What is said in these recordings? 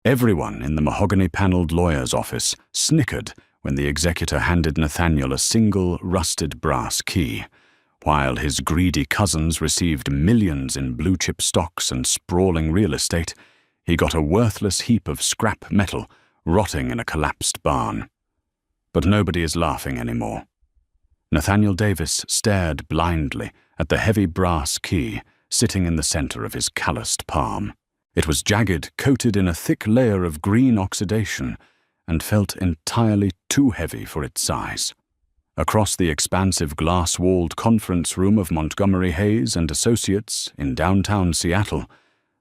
Everyone in the mahogany-paneled lawyer's office snickered when the executor handed Nathaniel a single rusted brass key. While his greedy cousins received millions in blue-chip stocks and sprawling real estate, he got a worthless heap of scrap metal rotting in a collapsed barn. But nobody is laughing anymore. Nathaniel Davis stared blindly at the heavy brass key sitting in the center of his calloused palm. It was jagged, coated in a thick layer of green oxidation, and felt entirely too heavy for its size. Across the expansive glass-walled conference room of Montgomery Hayes and Associates in downtown Seattle,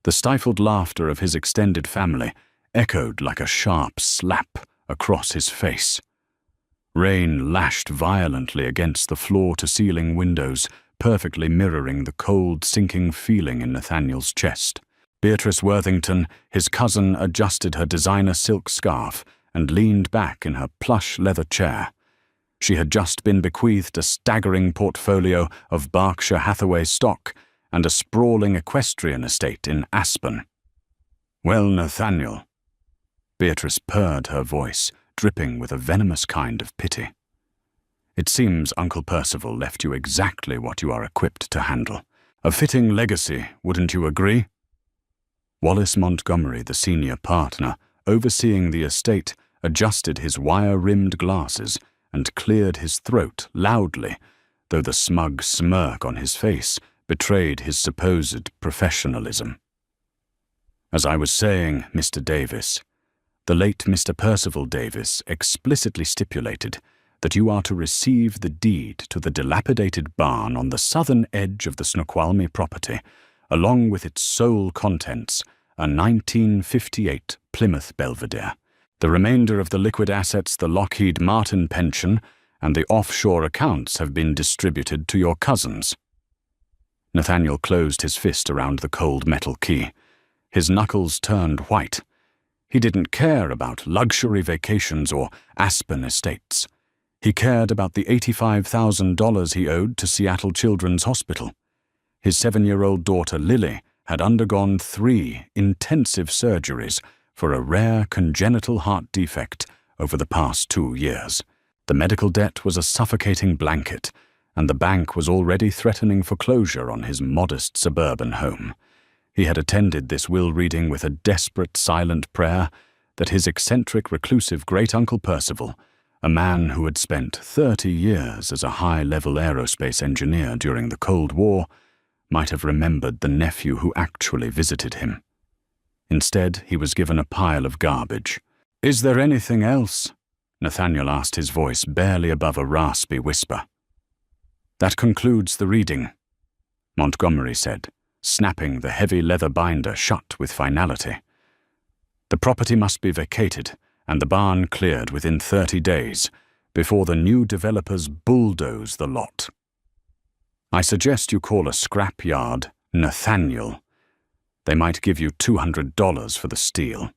the stifled laughter of his extended family echoed like a sharp slap across his face. Rain lashed violently against the floor-to-ceiling windows, perfectly mirroring the cold, sinking feeling in Nathaniel's chest. Beatrice Worthington, his cousin, adjusted her designer silk scarf and leaned back in her plush leather chair. She had just been bequeathed a staggering portfolio of Berkshire Hathaway stock and a sprawling equestrian estate in Aspen. "Well, Nathaniel," Beatrice purred her voice, dripping with a venomous kind of pity. "It seems Uncle Percival left you exactly what you are equipped to handle. A fitting legacy, wouldn't you agree?" Wallace Montgomery, the senior partner, overseeing the estate, adjusted his wire-rimmed glasses and cleared his throat loudly, though the smug smirk on his face betrayed his supposed professionalism. "As I was saying, Mr. Davis, the late Mr. Percival Davis explicitly stipulated that you are to receive the deed to the dilapidated barn on the southern edge of the Snoqualmie property, along with its sole contents, a 1958 Plymouth Belvedere. The remainder of the liquid assets, the Lockheed Martin pension, and the offshore accounts have been distributed to your cousins." Nathaniel closed his fist around the cold metal key. His knuckles turned white. He didn't care about luxury vacations or Aspen estates. He cared about the $85,000 he owed to Seattle Children's Hospital. His 7-year-old daughter Lily had undergone 3 intensive surgeries for a rare congenital heart defect over the past 2 years. The medical debt was a suffocating blanket, and the bank was already threatening foreclosure on his modest suburban home. He had attended this will reading with a desperate silent prayer that his eccentric reclusive great-uncle Percival, a man who had spent 30 years as a high-level aerospace engineer during the Cold War, might have remembered the nephew who actually visited him. Instead, he was given a pile of garbage. "Is there anything else?" Nathaniel asked, his voice barely above a raspy whisper. "That concludes the reading," Montgomery said, snapping the heavy leather binder shut with finality. "The property must be vacated and the barn cleared within 30 days before the new developers bulldoze the lot. I suggest you call a scrapyard Nathaniel. They might give you $200 for the steel."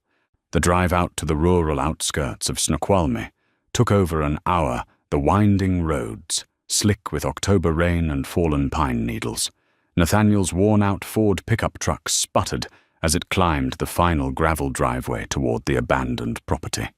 The drive out to the rural outskirts of Snoqualmie took over an hour, the winding roads, slick with October rain and fallen pine needles. Nathaniel's worn-out Ford pickup truck sputtered as it climbed the final gravel driveway toward the abandoned property.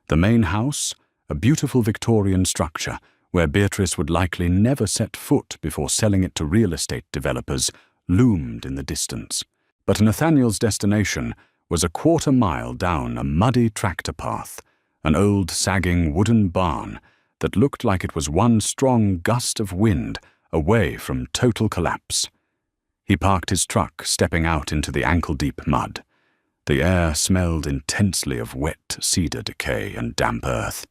The main house, a beautiful Victorian structure where Beatrice would likely never set foot before selling it to real estate developers, loomed in the distance. But Nathaniel's destination was a quarter-mile down a muddy tractor path, an old sagging wooden barn that looked like it was one strong gust of wind away from total collapse. He parked his truck, stepping out into the ankle-deep mud. The air smelled intensely of wet cedar decay and damp earth.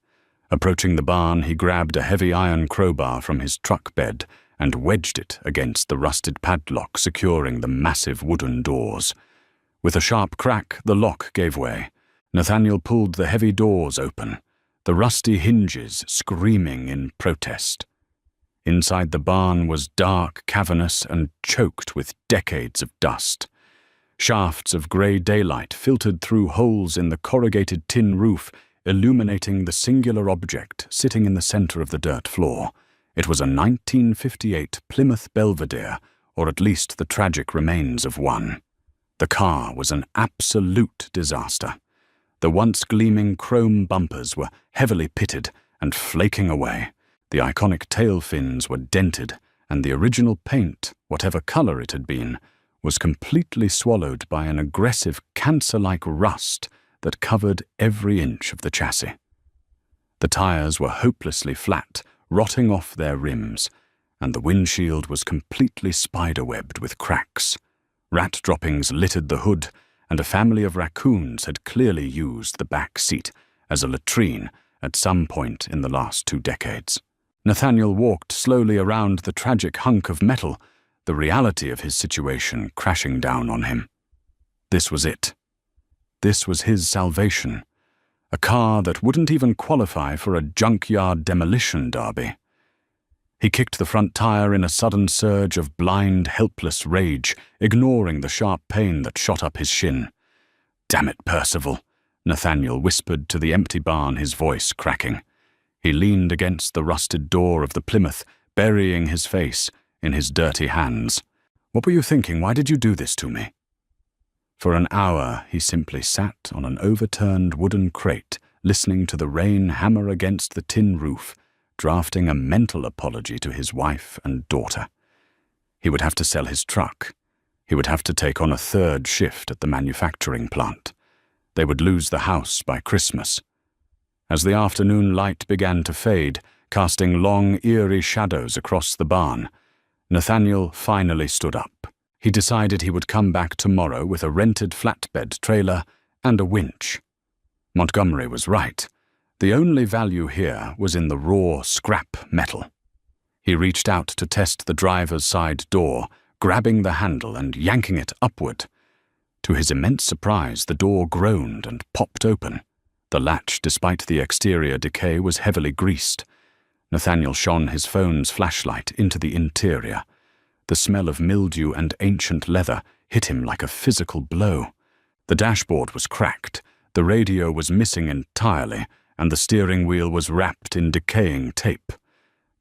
Approaching the barn, he grabbed a heavy iron crowbar from his truck bed and wedged it against the rusted padlock securing the massive wooden doors. With a sharp crack, the lock gave way. Nathaniel pulled the heavy doors open, the rusty hinges screaming in protest. Inside the barn was dark, cavernous, and choked with decades of dust. Shafts of grey daylight filtered through holes in the corrugated tin roof, illuminating the singular object sitting in the center of the dirt floor. It was a 1958 Plymouth Belvedere, or at least the tragic remains of one. The car was an absolute disaster. The once gleaming chrome bumpers were heavily pitted and flaking away. The iconic tail fins were dented, and the original paint, whatever color it had been, was completely swallowed by an aggressive cancer-like rust that covered every inch of the chassis. The tires were hopelessly flat, rotting off their rims, and the windshield was completely spiderwebbed with cracks. Rat droppings littered the hood, and a family of raccoons had clearly used the back seat as a latrine at some point in the last 2 decades. Nathaniel walked slowly around the tragic hunk of metal, the reality of his situation crashing down on him. This was it. This was his salvation. A car that wouldn't even qualify for a junkyard demolition derby. He kicked the front tire in a sudden surge of blind, helpless rage, ignoring the sharp pain that shot up his shin. "Damn it, Percival," Nathaniel whispered to the empty barn, his voice cracking. He leaned against the rusted door of the Plymouth, burying his face in his dirty hands. "What were you thinking? Why did you do this to me?" For an hour, he simply sat on an overturned wooden crate, listening to the rain hammer against the tin roof, drafting a mental apology to his wife and daughter. He would have to sell his truck. He would have to take on a 3rd shift at the manufacturing plant. They would lose the house by Christmas. As the afternoon light began to fade, casting long, eerie shadows across the barn, Nathaniel finally stood up. He decided he would come back tomorrow with a rented flatbed trailer and a winch. Montgomery was right. The only value here was in the raw scrap metal. He reached out to test the driver's side door, grabbing the handle and yanking it upward. To his immense surprise, the door groaned and popped open. The latch, despite the exterior decay, was heavily greased. Nathaniel shone his phone's flashlight into the interior. The smell of mildew and ancient leather hit him like a physical blow. The dashboard was cracked, the radio was missing entirely, and the steering wheel was wrapped in decaying tape.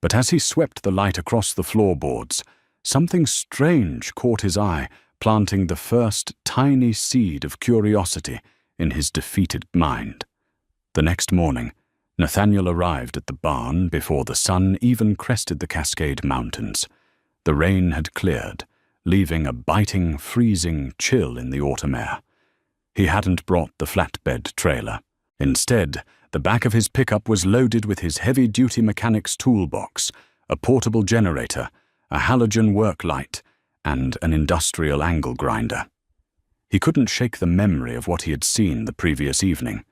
But as he swept the light across the floorboards, something strange caught his eye, planting the first tiny seed of curiosity in his defeated mind. The next morning, Nathaniel arrived at the barn before the sun even crested the Cascade Mountains. The rain had cleared, leaving a biting, freezing chill in the autumn air. He hadn't brought the flatbed trailer. Instead, the back of his pickup was loaded with his heavy-duty mechanic's toolbox, a portable generator, a halogen work light, and an industrial angle grinder. He couldn't shake the memory of what he had seen the previous evening.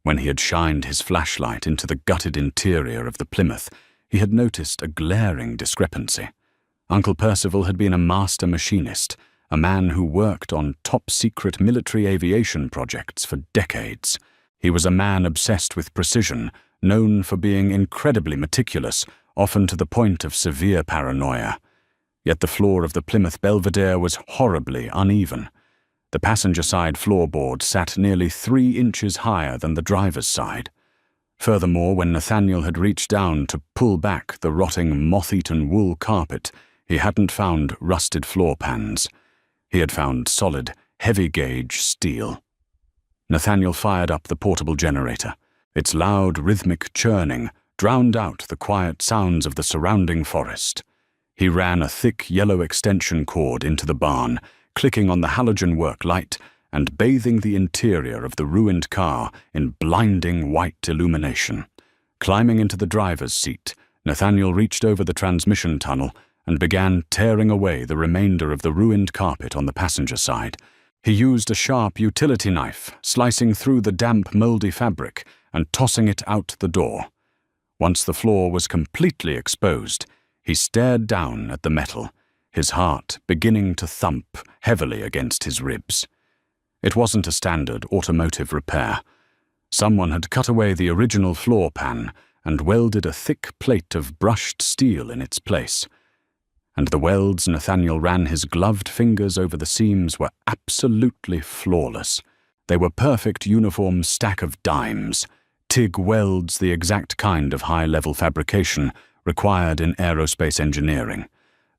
When he had shined his flashlight into the gutted interior of the Plymouth, he had noticed a glaring discrepancy. Uncle Percival had been a master machinist, a man who worked on top-secret military aviation projects for decades. He was a man obsessed with precision, known for being incredibly meticulous, often to the point of severe paranoia. Yet the floor of the Plymouth Belvedere was horribly uneven. The passenger side floorboard sat nearly 3 inches higher than the driver's side. Furthermore, when Nathaniel had reached down to pull back the rotting, moth-eaten wool carpet, he hadn't found rusted floor pans. He had found solid, heavy-gauge steel. Nathaniel fired up the portable generator. Its loud, rhythmic churning drowned out the quiet sounds of the surrounding forest. He ran a thick yellow extension cord into the barn, clicking on the halogen work light and bathing the interior of the ruined car in blinding white illumination. Climbing into the driver's seat, Nathaniel reached over the transmission tunnel and began tearing away the remainder of the ruined carpet on the passenger side. He used a sharp utility knife, slicing through the damp, moldy fabric and tossing it out the door. Once the floor was completely exposed, he stared down at the metal, his heart beginning to thump heavily against his ribs. It wasn't a standard automotive repair. Someone had cut away the original floor pan and welded a thick plate of brushed steel in its place. And the welds Nathaniel ran his gloved fingers over the seams were absolutely flawless. They were perfect uniform stack of dimes, TIG welds, the exact kind of high-level fabrication required in aerospace engineering.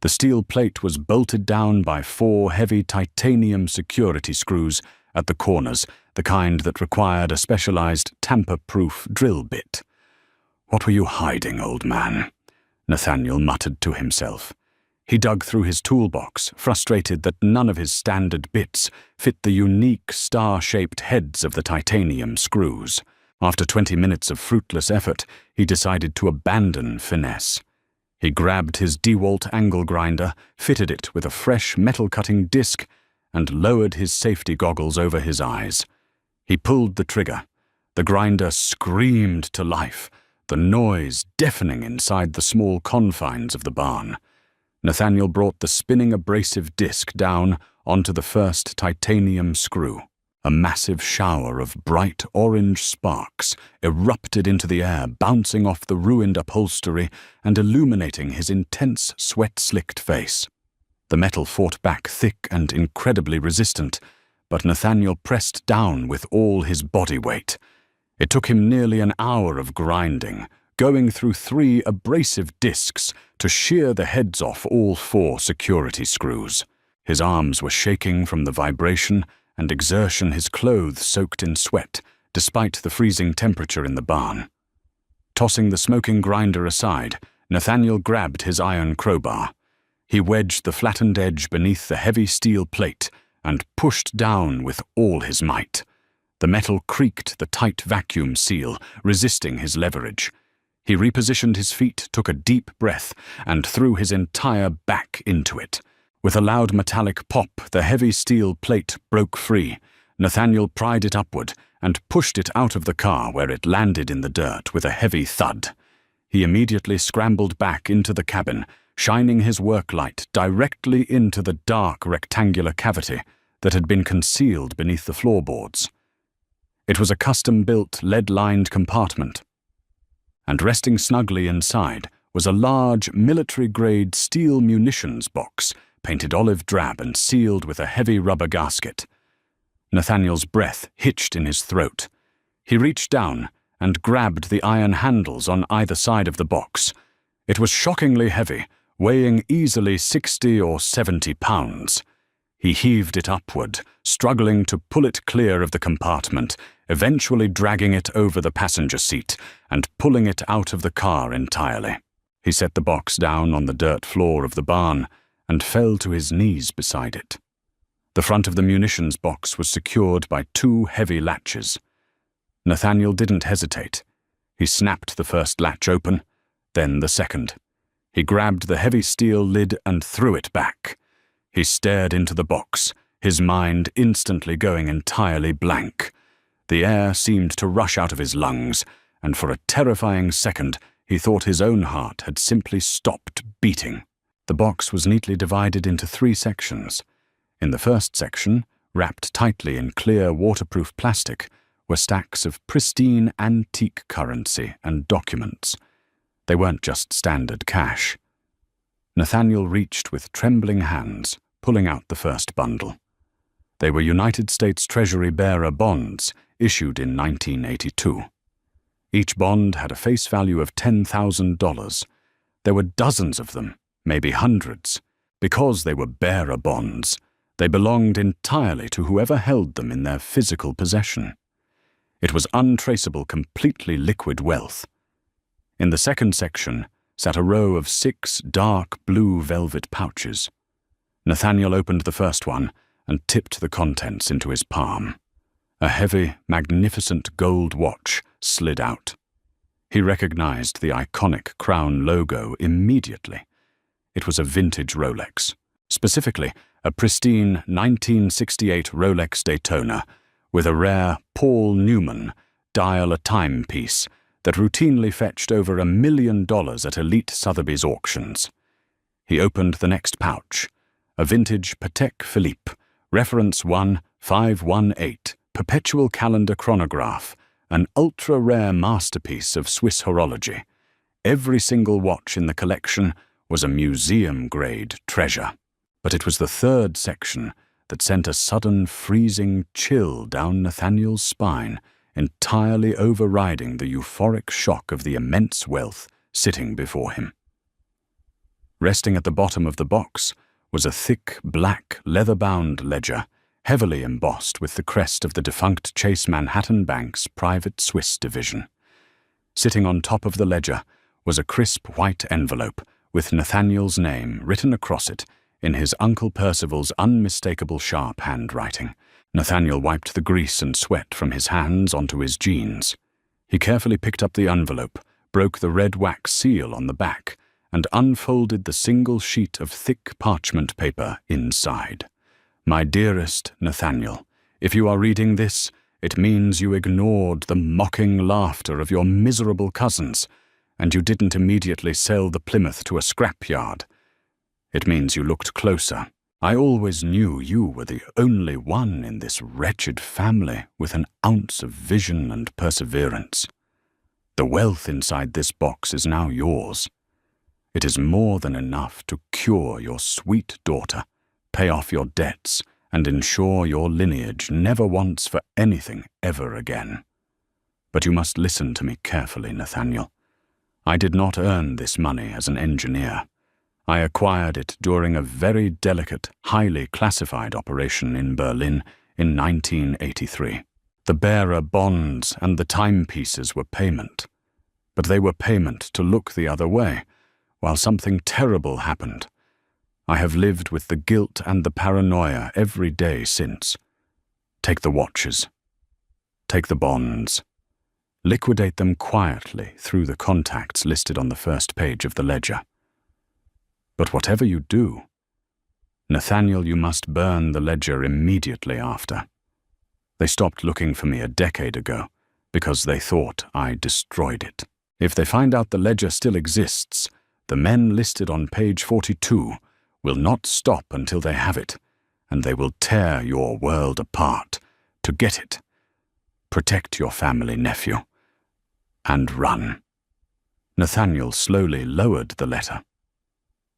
The steel plate was bolted down by 4 heavy titanium security screws at the corners, the kind that required a specialized tamper-proof drill bit. "What were you hiding, old man?" Nathaniel muttered to himself. He dug through his toolbox, frustrated that none of his standard bits fit the unique star-shaped heads of the titanium screws. After 20 minutes of fruitless effort, he decided to abandon finesse. He grabbed his DeWalt angle grinder, fitted it with a fresh metal-cutting disc, and lowered his safety goggles over his eyes. He pulled the trigger. The grinder screamed to life, the noise deafening inside the small confines of the barn. Nathaniel brought the spinning abrasive disc down onto the first titanium screw. A massive shower of bright orange sparks erupted into the air, bouncing off the ruined upholstery and illuminating his intense, sweat-slicked face. The metal fought back thick and incredibly resistant, but Nathaniel pressed down with all his body weight. It took him nearly an hour of grinding, going through 3 abrasive discs to shear the heads off all 4 security screws. His arms were shaking from the vibration and exertion, his clothes soaked in sweat, despite the freezing temperature in the barn. Tossing the smoking grinder aside, Nathaniel grabbed his iron crowbar. He wedged the flattened edge beneath the heavy steel plate and pushed down with all his might. The metal creaked the tight vacuum seal, resisting his leverage. He repositioned his feet, took a deep breath, and threw his entire back into it. With a loud metallic pop, the heavy steel plate broke free. Nathaniel pried it upward and pushed it out of the car, where it landed in the dirt with a heavy thud. He immediately scrambled back into the cabin, shining his work light directly into the dark rectangular cavity that had been concealed beneath the floorboards. It was a custom-built, lead-lined compartment, and resting snugly inside was a large, military-grade steel munitions box, painted olive drab and sealed with a heavy rubber gasket. Nathaniel's breath hitched in his throat. He reached down and grabbed the iron handles on either side of the box. It was shockingly heavy, weighing easily 60 or 70 pounds. He heaved it upward, struggling to pull it clear of the compartment, eventually dragging it over the passenger seat and pulling it out of the car entirely. He set the box down on the dirt floor of the barn and fell to his knees beside it. The front of the munitions box was secured by 2 heavy latches. Nathaniel didn't hesitate. He snapped the first latch open, then the second. He grabbed the heavy steel lid and threw it back. He stared into the box, his mind instantly going entirely blank. The air seemed to rush out of his lungs, and for a terrifying second he thought his own heart had simply stopped beating. The box was neatly divided into 3 sections. In the first section, wrapped tightly in clear waterproof plastic, were stacks of pristine antique currency and documents. They weren't just standard cash. Nathaniel reached with trembling hands, pulling out the first bundle. They were United States Treasury bearer bonds issued in 1982. Each bond had a face value of $10,000. There were dozens of them, maybe hundreds. Because they were bearer bonds, they belonged entirely to whoever held them in their physical possession. It was untraceable, completely liquid wealth. In the second section sat a row of 6 dark blue velvet pouches. Nathaniel opened the first one and tipped the contents into his palm. A heavy, magnificent gold watch slid out. He recognized the iconic crown logo immediately. It was a vintage Rolex, specifically a pristine 1968 Rolex Daytona with a rare Paul Newman dial-a-timepiece that routinely fetched over $1 million at elite Sotheby's auctions. He opened the next pouch, a vintage Patek Philippe, reference 1518, perpetual calendar chronograph, an ultra-rare masterpiece of Swiss horology. Every single watch in the collection was a museum-grade treasure. But it was the third section that sent a sudden freezing chill down Nathaniel's spine, entirely overriding the euphoric shock of the immense wealth sitting before him. Resting at the bottom of the box was a thick, black, leather-bound ledger heavily embossed with the crest of the defunct Chase Manhattan Bank's private Swiss division. Sitting on top of the ledger was a crisp white envelope with Nathaniel's name written across it in his Uncle Percival's unmistakable sharp handwriting. Nathaniel wiped the grease and sweat from his hands onto his jeans. He carefully picked up the envelope, broke the red wax seal on the back, and unfolded the single sheet of thick parchment paper inside. My dearest Nathaniel, if you are reading this, it means you ignored the mocking laughter of your miserable cousins, and you didn't immediately sell the Plymouth to a scrapyard. It means you looked closer. I always knew you were the only one in this wretched family with an ounce of vision and perseverance. The wealth inside this box is now yours. It is more than enough to cure your sweet daughter, pay off your debts, and ensure your lineage never wants for anything ever again. But you must listen to me carefully, Nathaniel. I did not earn this money as an engineer. I acquired it during a very delicate, highly classified operation in Berlin in 1983. The bearer bonds and the timepieces were payment, but they were payment to look the other way, while something terrible happened. I have lived with the guilt and the paranoia every day since. Take the watches. Take the bonds. Liquidate them quietly through the contacts listed on the first page of the ledger. But whatever you do, Nathaniel, you must burn the ledger immediately after. They stopped looking for me a decade ago because they thought I destroyed it. If they find out the ledger still exists, the men listed on page 42 will not stop until they have it, and they will tear your world apart to get it. Protect your family, nephew, and run. Nathaniel slowly lowered the letter.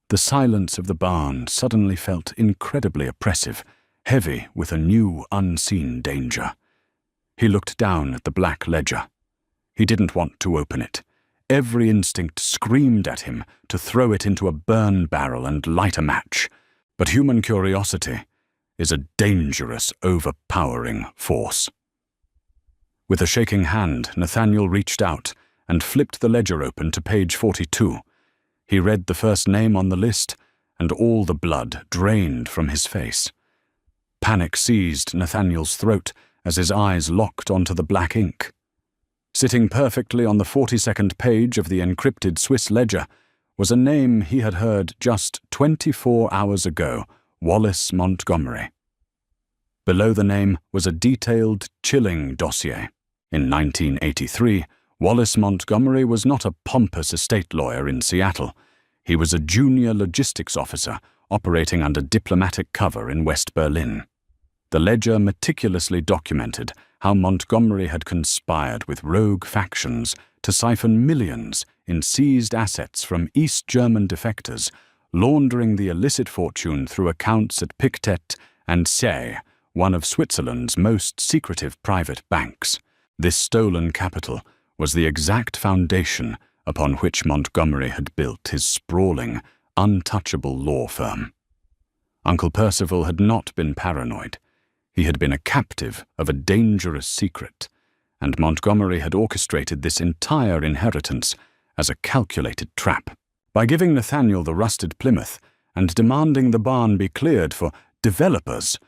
The silence of the barn suddenly felt incredibly oppressive, heavy with a new, unseen danger. He looked down at the black ledger. He didn't want to open it. Every instinct screamed at him to throw it into a burn barrel and light a match. But human curiosity is a dangerous, overpowering force. With a shaking hand, Nathaniel reached out and flipped the ledger open to page 42. He read the first name on the list, and all the blood drained from his face. Panic seized Nathaniel's throat as his eyes locked onto the black ink. Sitting perfectly on the 42nd page of the encrypted Swiss ledger was a name he had heard just 24 hours ago, Wallace Montgomery. Below the name was a detailed, chilling dossier. In 1983, Wallace Montgomery was not a pompous estate lawyer in Seattle. He was a junior logistics officer operating under diplomatic cover in West Berlin. The ledger meticulously documented how Montgomery had conspired with rogue factions to siphon millions in seized assets from East German defectors, laundering the illicit fortune through accounts at Pictet and Say, one of Switzerland's most secretive private banks. This stolen capital was the exact foundation upon which Montgomery had built his sprawling, untouchable law firm. Uncle Percival had not been paranoid. He had been a captive of a dangerous secret, and Montgomery had orchestrated this entire inheritance as a calculated trap. By giving Nathaniel the rusted Plymouth and demanding the barn be cleared for developers,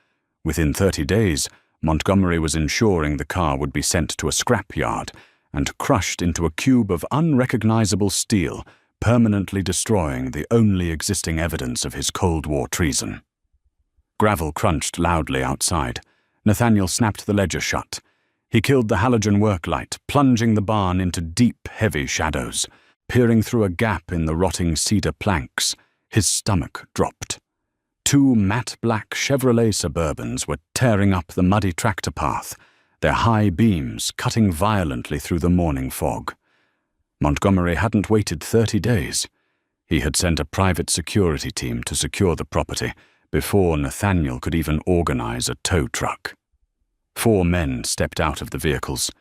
within 30 days, Montgomery was ensuring the car would be sent to a scrapyard and crushed into a cube of unrecognizable steel, permanently destroying the only existing evidence of his Cold War treason. Gravel crunched loudly outside. Nathaniel snapped the ledger shut. He killed the halogen work light, plunging the barn into deep, heavy shadows. Peering through a gap in the rotting cedar planks, his stomach dropped. 2 matte black Chevrolet Suburbans were tearing up the muddy tractor path, their high beams cutting violently through the morning fog. Montgomery hadn't waited 30 days. He had sent a private security team to secure the property before Nathaniel could even organize a tow truck. 4 men stepped out of the vehicles.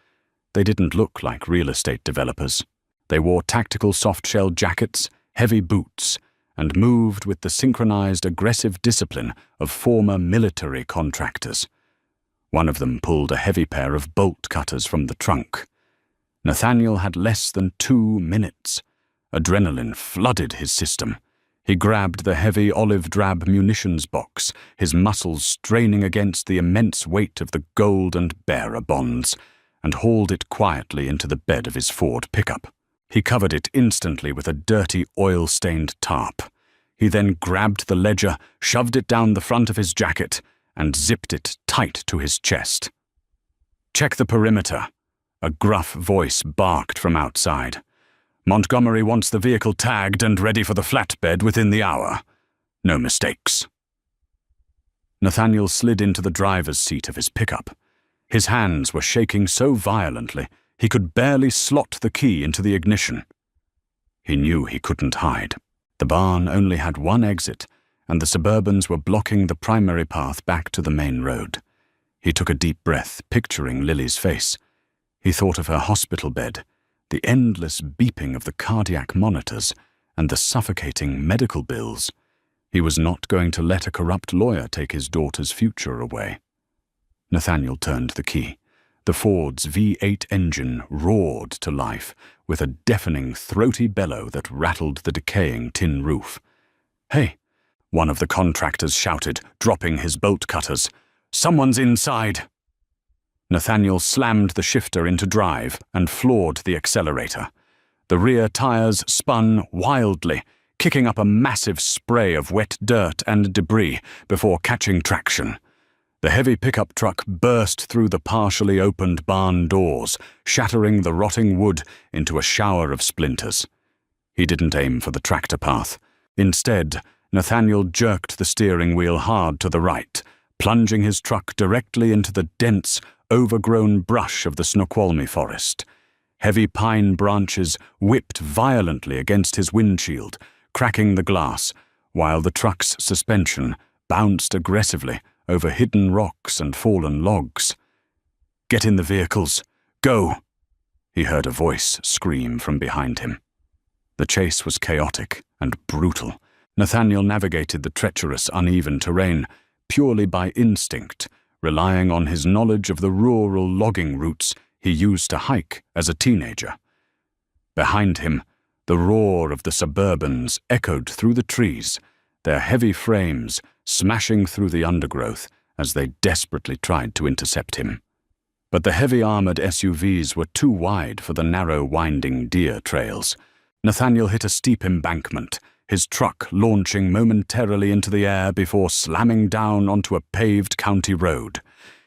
They didn't look like real estate developers. They wore tactical soft-shell jackets, heavy boots, and moved with the synchronized aggressive discipline of former military contractors. One of them pulled a heavy pair of bolt cutters from the trunk. Nathaniel had less than 2 minutes. Adrenaline flooded his system. He grabbed the heavy olive-drab munitions box, his muscles straining against the immense weight of the gold and bearer bonds, and hauled it quietly into the bed of his Ford pickup. He covered it instantly with a dirty, oil-stained tarp. He then grabbed the ledger, shoved it down the front of his jacket, and zipped it tight to his chest. "Check the perimeter," a gruff voice barked from outside. "Montgomery wants the vehicle tagged and ready for the flatbed within the hour. No mistakes." Nathaniel slid into the driver's seat of his pickup. His hands were shaking so violently he could barely slot the key into the ignition. He knew he couldn't hide. The barn only had one exit, and the Suburbans were blocking the primary path back to the main road. He took a deep breath, picturing Lily's face. He thought of her hospital bed, the endless beeping of the cardiac monitors, and the suffocating medical bills. He was not going to let a corrupt lawyer take his daughter's future away. Nathaniel turned the key. The Ford's V8 engine roared to life, with a deafening, throaty bellow that rattled the decaying tin roof. "Hey!" one of the contractors shouted, dropping his bolt cutters. "Someone's inside!" Nathaniel slammed the shifter into drive and floored the accelerator. The rear tires spun wildly, kicking up a massive spray of wet dirt and debris before catching traction. The heavy pickup truck burst through the partially opened barn doors, shattering the rotting wood into a shower of splinters. He didn't aim for the tractor path. Instead, Nathaniel jerked the steering wheel hard to the right, plunging his truck directly into the dense, overgrown brush of the Snoqualmie forest. Heavy pine branches whipped violently against his windshield, cracking the glass, while the truck's suspension bounced aggressively over hidden rocks and fallen logs. "Get in the vehicles. Go!" he heard a voice scream from behind him. The chase was chaotic and brutal. Nathaniel navigated the treacherous, uneven terrain purely by instinct, relying on his knowledge of the rural logging routes he used to hike as a teenager. Behind him, the roar of the Suburbans echoed through the trees, their heavy frames smashing through the undergrowth as they desperately tried to intercept him. But the heavy armored SUVs were too wide for the narrow, winding deer trails. Nathaniel hit a steep embankment, his truck launching momentarily into the air before slamming down onto a paved county road.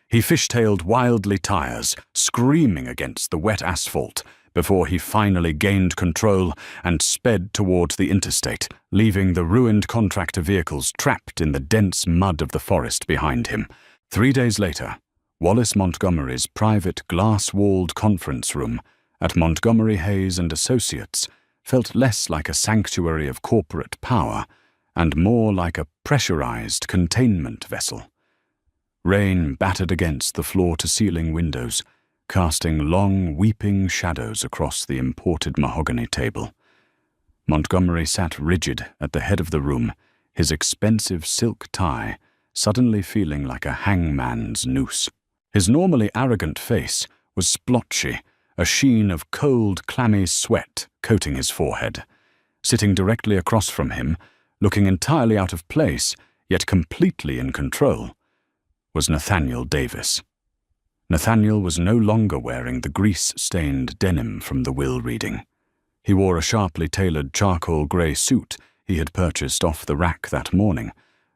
He fishtailed wildly tires, screaming against the wet asphalt, before he finally gained control and sped towards the interstate, leaving the ruined contractor vehicles trapped in the dense mud of the forest behind him. 3 days later, Wallace Montgomery's private glass-walled conference room at Montgomery Hayes and Associates felt less like a sanctuary of corporate power and more like a pressurized containment vessel. Rain battered against the floor-to-ceiling windows, casting long, weeping shadows across the imported mahogany table. Montgomery sat rigid at the head of the room, his expensive silk tie suddenly feeling like a hangman's noose. His normally arrogant face was splotchy, a sheen of cold, clammy sweat coating his forehead. Sitting directly across from him, looking entirely out of place, yet completely in control, was Nathaniel Davis. Nathaniel was no longer wearing the grease-stained denim from the will reading. He wore a sharply tailored charcoal grey suit he had purchased off the rack that morning,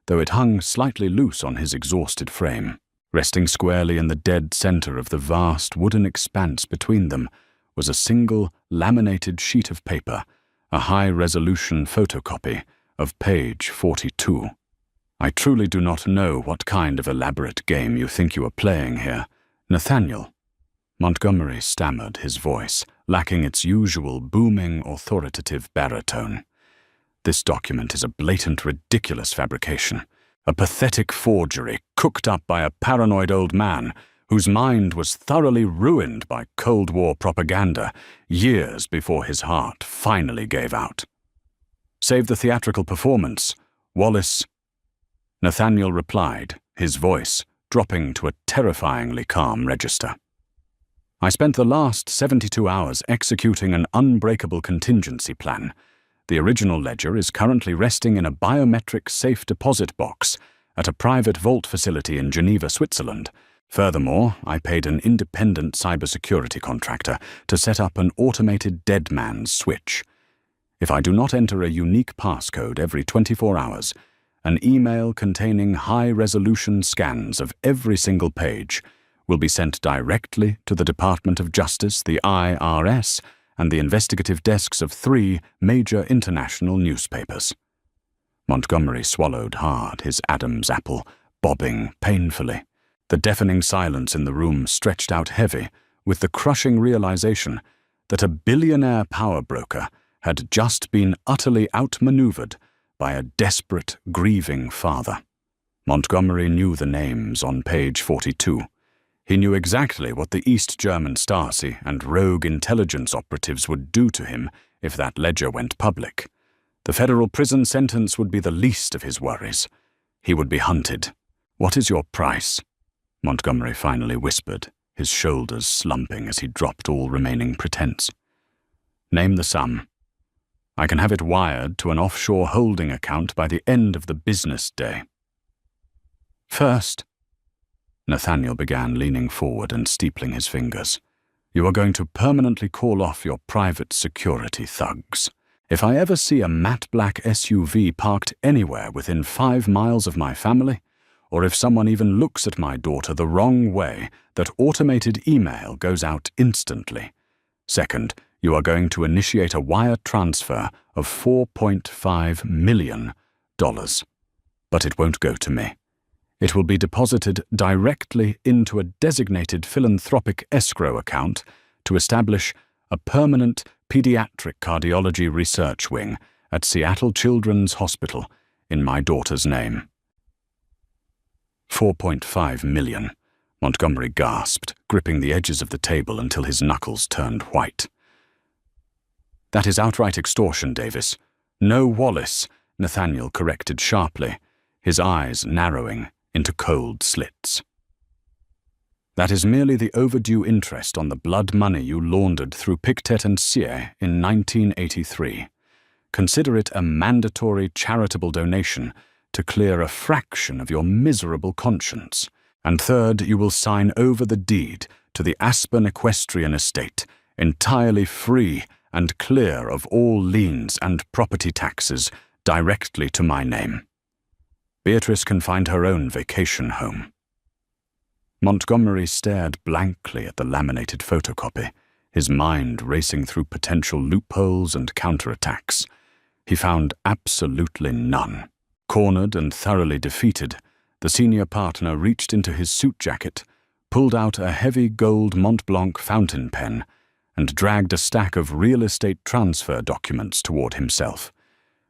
though it hung slightly loose on his exhausted frame. Resting squarely in the dead center of the vast wooden expanse between them was a single laminated sheet of paper, a high-resolution photocopy of page 42. "I truly do not know what kind of elaborate game you think you are playing here, Nathaniel." Montgomery stammered, his voice lacking its usual booming, authoritative baritone. "This document is a blatant, ridiculous fabrication, a pathetic forgery cooked up by a paranoid old man whose mind was thoroughly ruined by Cold War propaganda years before his heart finally gave out." Save the theatrical performance. Wallace. Nathaniel replied, his voice dropping to a terrifyingly calm register. I spent the last 72 hours executing an unbreakable contingency plan. The original ledger is currently resting in a biometric safe deposit box at a private vault facility in Geneva, Switzerland. Furthermore, I paid an independent cybersecurity contractor to set up an automated dead man's switch. If I do not enter a unique passcode every 24 hours, an email containing high-resolution scans of every single page will be sent directly to the Department of Justice, the IRS, and the investigative desks of 3 major international newspapers. Montgomery swallowed hard, his Adam's apple bobbing painfully. The deafening silence in the room stretched out heavy with the crushing realization that a billionaire power broker had just been utterly outmaneuvered by a desperate, grieving father. Montgomery knew the names on page 42. He knew exactly what the East German Stasi and rogue intelligence operatives would do to him if that ledger went public. The federal prison sentence would be the least of his worries. He would be hunted. "What is your price?" Montgomery finally whispered, his shoulders slumping as he dropped all remaining pretense. "Name the sum. I can have it wired to an offshore holding account by the end of the business day." "First," Nathaniel began, leaning forward and steepling his fingers, "you are going to permanently call off your private security thugs. If I ever see a matte black SUV parked anywhere within 5 miles of my family, or if someone even looks at my daughter the wrong way, that automated email goes out instantly. Second, you are going to initiate a wire transfer of $4.5 million. But it won't go to me. It will be deposited directly into a designated philanthropic escrow account to establish a permanent pediatric cardiology research wing at Seattle Children's Hospital in my daughter's name." $4.5 million, Montgomery gasped, gripping the edges of the table until his knuckles turned white. "That is outright extortion, Davis." "No, Wallace," Nathaniel corrected sharply, his eyes narrowing into cold slits. "That is merely the overdue interest on the blood money you laundered through Pictet and Sier in 1983. Consider it a mandatory charitable donation to clear a fraction of your miserable conscience. And third, you will sign over the deed to the Aspen Equestrian Estate, entirely free and clear of all liens and property taxes, directly to my name. Beatrice can find her own vacation home." Montgomery stared blankly at the laminated photocopy, his mind racing through potential loopholes and counterattacks. He found absolutely none. Cornered and thoroughly defeated, the senior partner reached into his suit jacket, pulled out a heavy gold Mont Blanc fountain pen, and dragged a stack of real estate transfer documents toward himself.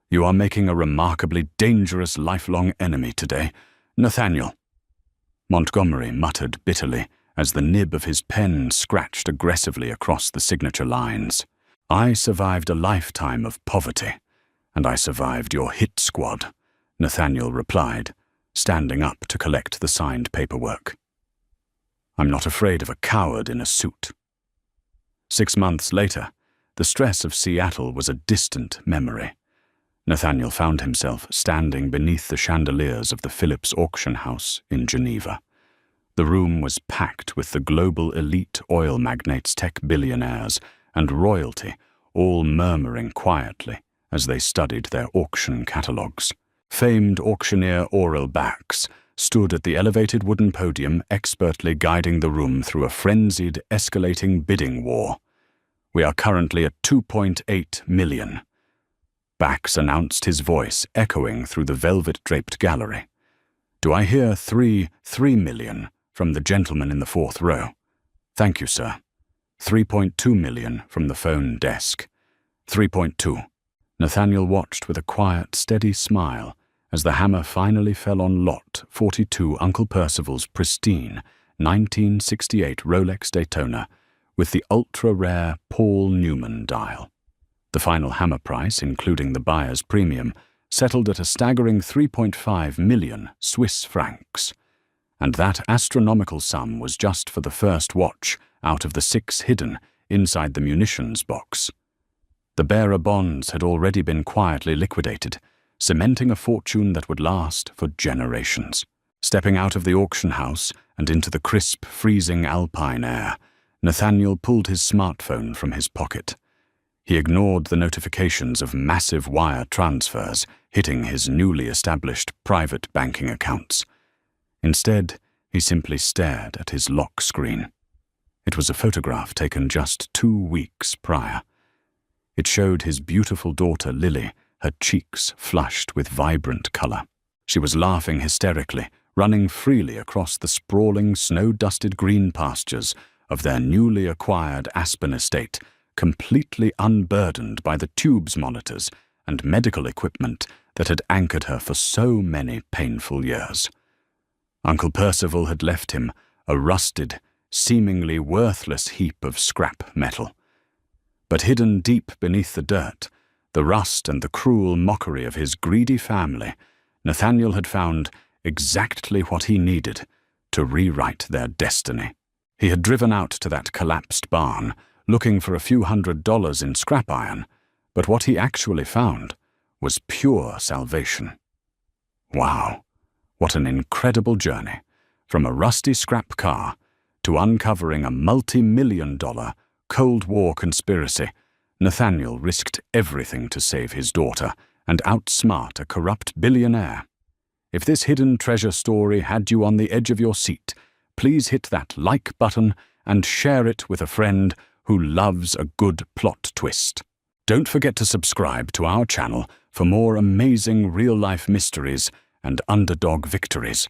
"You are making a remarkably dangerous lifelong enemy today, Nathaniel." Montgomery muttered bitterly as the nib of his pen scratched aggressively across the signature lines. "I survived a lifetime of poverty, and I survived your hit squad," Nathaniel replied, standing up to collect the signed paperwork. "I'm not afraid of a coward in a suit." 6 months later, the stress of Seattle was a distant memory. Nathaniel found himself standing beneath the chandeliers of the Phillips auction house in Geneva. The room was packed with the global elite oil magnates, tech billionaires, and royalty, all murmuring quietly as they studied their auction catalogues. Famed auctioneer Aurel Bax stood at the elevated wooden podium, expertly guiding the room through a frenzied, escalating bidding war. "We are currently at $2.8 million. Bax announced, his voice echoing through the velvet-draped gallery. "Do I hear $3 million from the gentleman in the 4th row?" "Thank you, sir." $3.2 million from the phone desk. 3.2. Nathaniel watched with a quiet, steady smile as the hammer finally fell on lot 42 Uncle Percival's pristine 1968 Rolex Daytona with the ultra-rare Paul Newman dial. The final hammer price, including the buyer's premium, settled at a staggering 3.5 million Swiss francs. And that astronomical sum was just for the first watch out of the 6 hidden inside the munitions box. The bearer bonds had already been quietly liquidated, cementing a fortune that would last for generations. Stepping out of the auction house and into the crisp, freezing alpine air, Nathaniel pulled his smartphone from his pocket. He ignored the notifications of massive wire transfers hitting his newly established private banking accounts. Instead, he simply stared at his lock screen. It was a photograph taken just 2 weeks prior. It showed his beautiful daughter Lily, her cheeks flushed with vibrant color. She was laughing hysterically, running freely across the sprawling, snow-dusted green pastures of their newly acquired Aspen estate, completely unburdened by the tubes monitors and medical equipment that had anchored her for so many painful years. Uncle Percival had left him a rusted, seemingly worthless heap of scrap metal. But hidden deep beneath the dirt, the rust and the cruel mockery of his greedy family, Nathaniel had found exactly what he needed to rewrite their destiny. He had driven out to that collapsed barn, looking for a few $100s in scrap iron, but what he actually found was pure salvation. Wow, what an incredible journey, from a rusty scrap car to uncovering a multi-million-dollar Cold War conspiracy. Nathaniel risked everything to save his daughter and outsmart a corrupt billionaire. If this hidden treasure story had you on the edge of your seat, please hit that like button and share it with a friend who loves a good plot twist. Don't forget to subscribe to our channel for more amazing real-life mysteries and underdog victories.